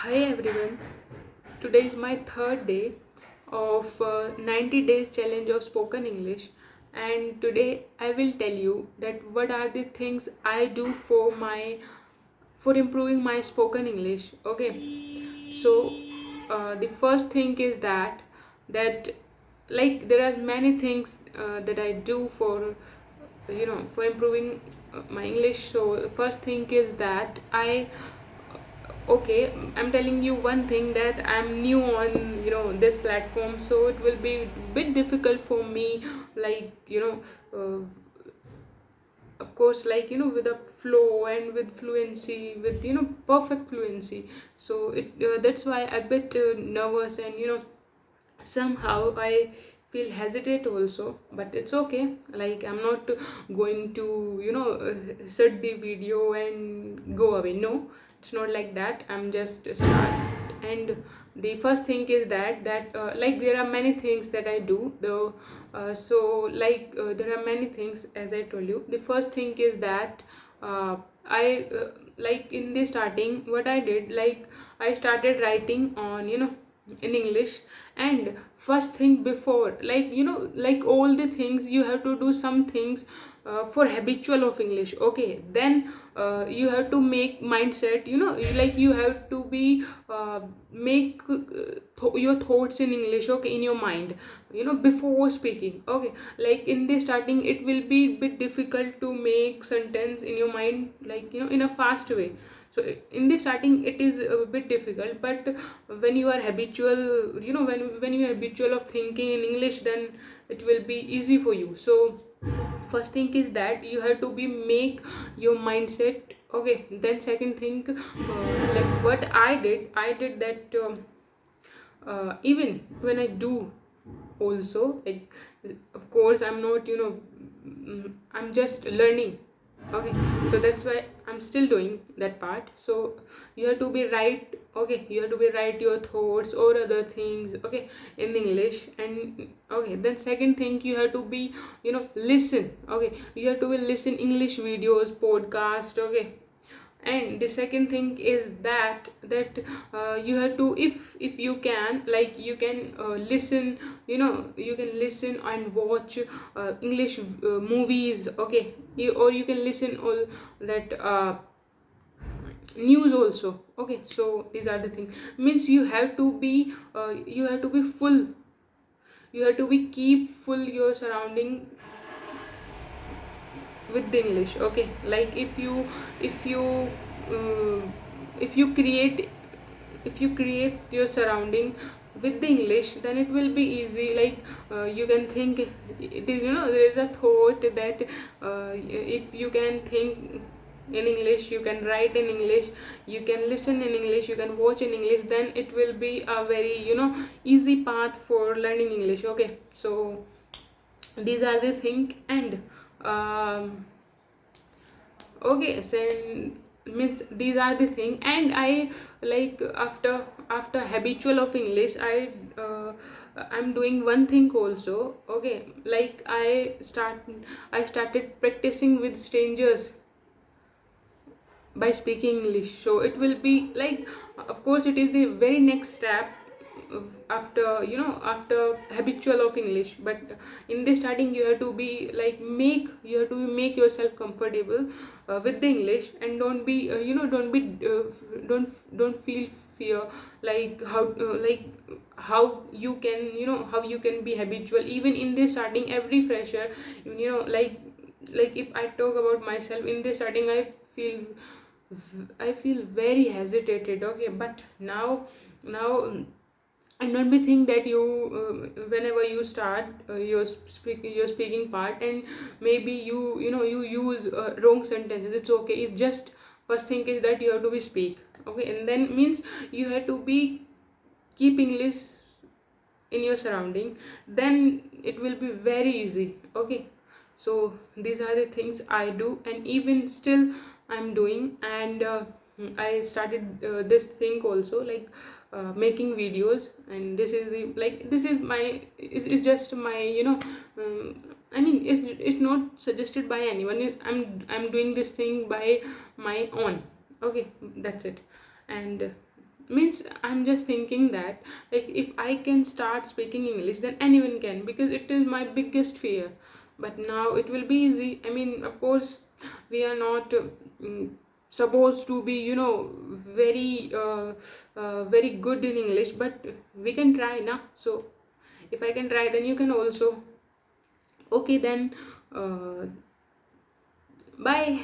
Hi everyone. Today is my third day of 90 days challenge of spoken English, and today I will tell you that what are the things I do for improving my spoken English. Okay, so the first thing is that like there are many things that I do for improving my English. So the first thing is that I okay, I'm telling you one thing, that I'm new on this platform, so it will be a bit difficult for me, like of course, like with a flow and with fluency, with perfect fluency. So that's why I'm a bit nervous, and somehow I feel hesitate also, but it's okay. Like, I'm not going to set the video and go away. No, it's not like that. I'm just start. And the first thing is that like there are many things that I do though. There are many things, as I told you. The first thing is that I like in the starting, what I did, like I started writing on in English. And first thing, before, like all the things, you have to do some things for habitual of English. Okay, then you have to make mindset, like you have to be make your thoughts in English, okay, in your mind, before speaking. Okay, like in the starting it will be bit difficult to make sentence in your mind, like in a fast way. So in the starting it is a bit difficult, but when you are habitual, when you are habitual of thinking in English, then it will be easy for you. So first thing is that you have to be make your mindset. Okay, then second thing, like what I did that, even when I do also, like, of course I'm not, I'm just learning. Okay, so that's why I'm still doing that part. So you have to be right. Okay, you have to be right your thoughts or other things, okay, in English. And okay, then second thing, you have to be listen. Okay, you have to be listen English videos, podcast. Okay, and the second thing is that you have to, if you can, like you can listen, you can listen and watch English movies. Okay, or you can listen all that news also. Okay, so these are the things. Means you have to be full, you have to be keep full your surrounding with the English. Okay, like if you uh, if you create, if you create your surrounding with the English, then it will be easy. Like you can think, it is, there is a thought that if you can think in English, you can write in English, you can listen in English, you can watch in English, then it will be a very easy path for learning English. Okay, so these are the thing. And okay, so means these are the thing. And I, like, after habitual of English, I'm doing one thing also. Okay, like I started practicing with strangers by speaking English. So it will be like, of course it is the very next step after after habitual of English. But in the starting, you have to be like you have to make yourself comfortable with the English. And don't be don't feel fear, like how you can, how you can be habitual. Even in the starting, every fresher, like if I talk about myself, in the starting I feel very hesitated. Okay, but now and not be think that you whenever you start your speaking part, and maybe you use wrong sentences, it's okay. It's just first thing is that you have to be speak. Okay, and then means you have to be keep English in your surrounding, then it will be very easy. Okay, so these are the things I do, and even still I'm doing. And I started this thing also, like making videos. And this is the, like, this is my, it's just my, I mean, it's not suggested by anyone. I'm doing this thing by my own. Okay, that's it. And means I'm just thinking that, like, if I can start speaking English, then anyone can, because it is my biggest fear. But now it will be easy. I mean, of course, we are not mm, supposed to be, very very good in English, but we can try now. So if I can try, then you can also. Okay, then, uh, bye.